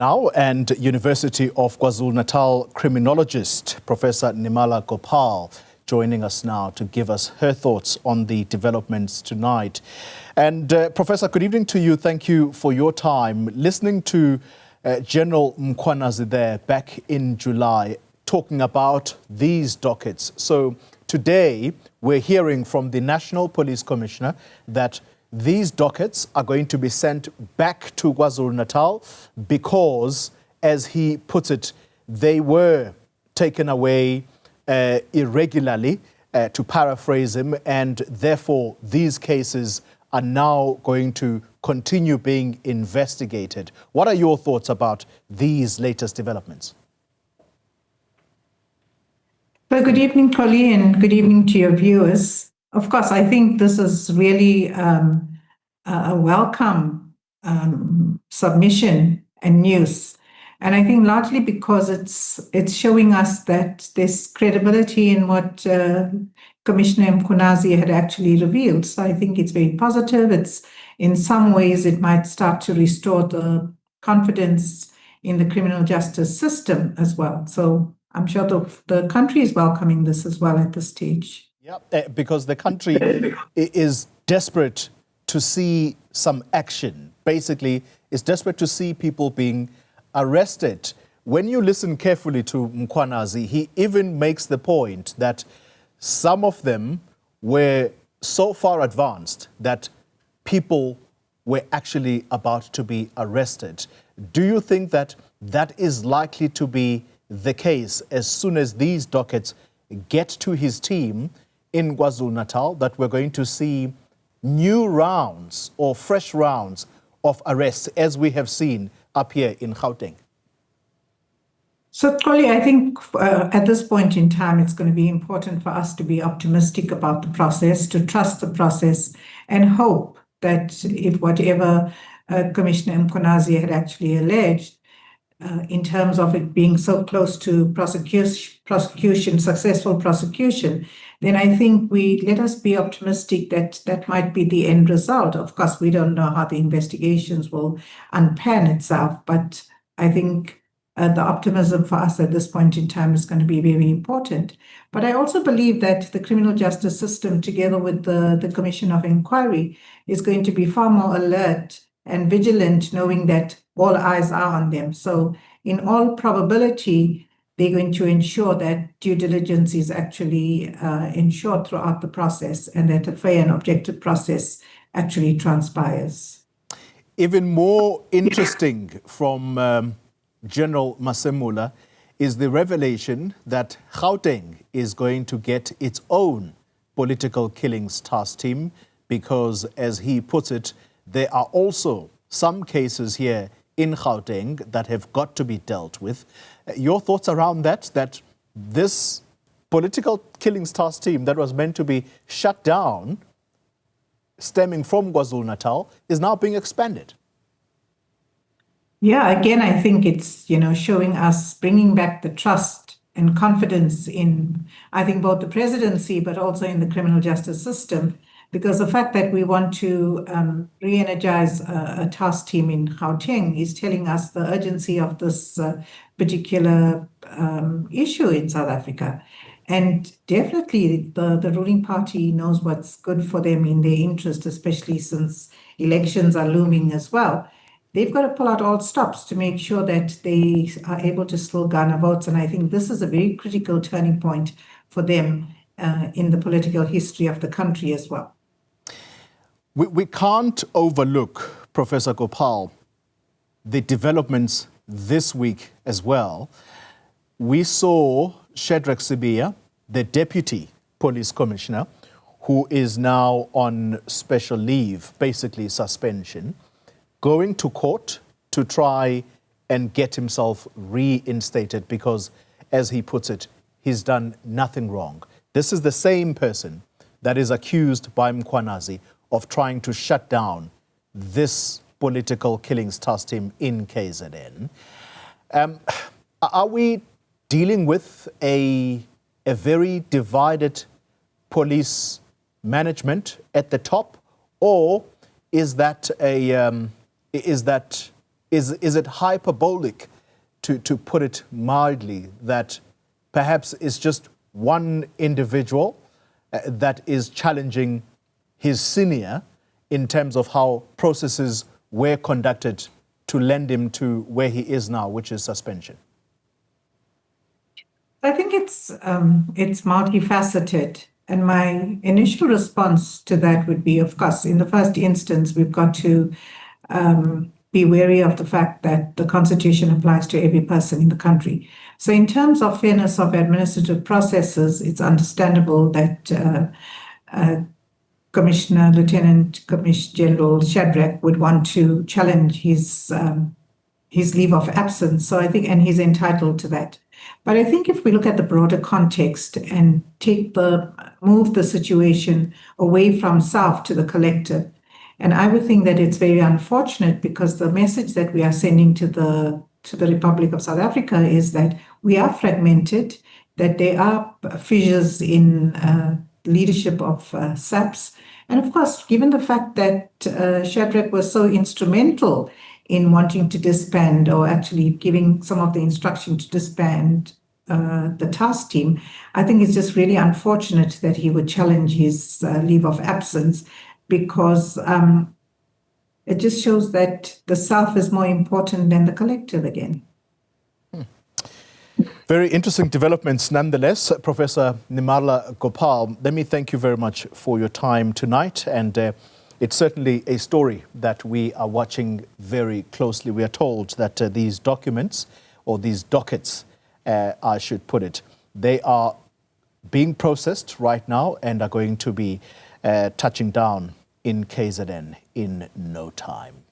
Now, and University of KwaZulu-Natal Criminologist Professor Nirmala Gopal joining us now to give us her thoughts on the developments tonight. And Professor, good evening to you. Thank you for your time. Listening to General Mkhwanazi there back in July talking about these dockets. So today we're hearing from the National Police Commissioner that these dockets are going to be sent back to KwaZulu-Natal because, as he puts it, they were taken away irregularly, to paraphrase him, and therefore these cases are now going to continue being investigated. What are your thoughts about these latest developments? Well, good evening, Colleen, and good evening to your viewers. Of course, I think this is really a welcome submission and news. And I think largely because it's showing us that there's credibility in what Commissioner Mkhwanazi had actually revealed. So I think it's very positive. It's in some ways it might start to restore the confidence in the criminal justice system as well. So I'm sure the country is welcoming this as well at this stage. Yeah, because the country is desperate to see some action. Basically, it's desperate to see people being arrested. When you listen carefully to Mkhwanazi, he even makes the point that some of them were so far advanced that people were actually about to be arrested. Do you think that that is likely to be the case as soon as these dockets get to his team in KwaZulu-Natal, that we're going to see new rounds or fresh rounds of arrests as we have seen up here in Gauteng? So, Trolly, I think at this point in time, it's going to be important for us to be optimistic about the process, to trust the process, and hope that if whatever Commissioner Mkhwanazi had actually alleged, in terms of it being so close to prosecution, successful prosecution, then I think let us be optimistic that that might be the end result. Of course, we don't know how the investigations will unpan itself, but I think the optimism for us at this point in time is going to be very important. But I also believe that the criminal justice system, together with the Commission of Inquiry, is going to be far more alert and vigilant, knowing that all eyes are on them. So in all probability, they're going to ensure that due diligence is actually ensured throughout the process and that a fair and objective process actually transpires. Even more interesting from General Masemola is the revelation that Gauteng is going to get its own political killings task team because, as he puts it, there are also some cases here in Gauteng that have got to be dealt with. Your thoughts around that this political killings task team that was meant to be shut down, stemming from KwaZulu-Natal, is now being expanded? Yeah, again, I think it's, showing us, bringing back the trust and confidence in, I think, both the presidency, but also in the criminal justice system, because the fact that we want to re-energize a task team in Gauteng is telling us the urgency of this particular issue in South Africa. And definitely the ruling party knows what's good for them in their interest, especially since elections are looming as well. They've got to pull out all stops to make sure that they are able to still garner votes. And I think this is a very critical turning point for them in the political history of the country as well. We can't overlook, Professor Gopal, the developments this week as well. We saw Shadrack Sibiya, the Deputy Police Commissioner, who is now on special leave, basically suspension, going to court to try and get himself reinstated because, as he puts it, he's done nothing wrong. This is the same person that is accused by Mkhwanazi of trying to shut down this political killings task team in KZN. Are we dealing with a very divided police management at the top, or is that Is it hyperbolic to put it mildly that perhaps it's just one individual that is challenging his senior in terms of how processes were conducted to lend him to where he is now, which is suspension? I think it's multifaceted. And my initial response to that would be, of course, in the first instance, we've got to be wary of the fact that the Constitution applies to every person in the country. So in terms of fairness of administrative processes, it's understandable that Lieutenant Commissioner General Shadrack would want to challenge his leave of absence. So I think, and he's entitled to that. But I think if we look at the broader context and move the situation away from self to the collective, and I would think that it's very unfortunate because the message that we are sending to the Republic of South Africa is that we are fragmented, that there are fissures in leadership of SAPS. And of course, given the fact that Shadrack was so instrumental in wanting to disband, or actually giving some of the instruction to disband the task team, I think it's just really unfortunate that he would challenge his leave of absence, because it just shows that the self is more important than the collective again. Very interesting developments nonetheless. Professor Nirmala Gopal, let me thank you very much for your time tonight. And it's certainly a story that we are watching very closely. We are told that these documents, or these dockets, I should put it, they are being processed right now and are going to be touching down in KZN in no time.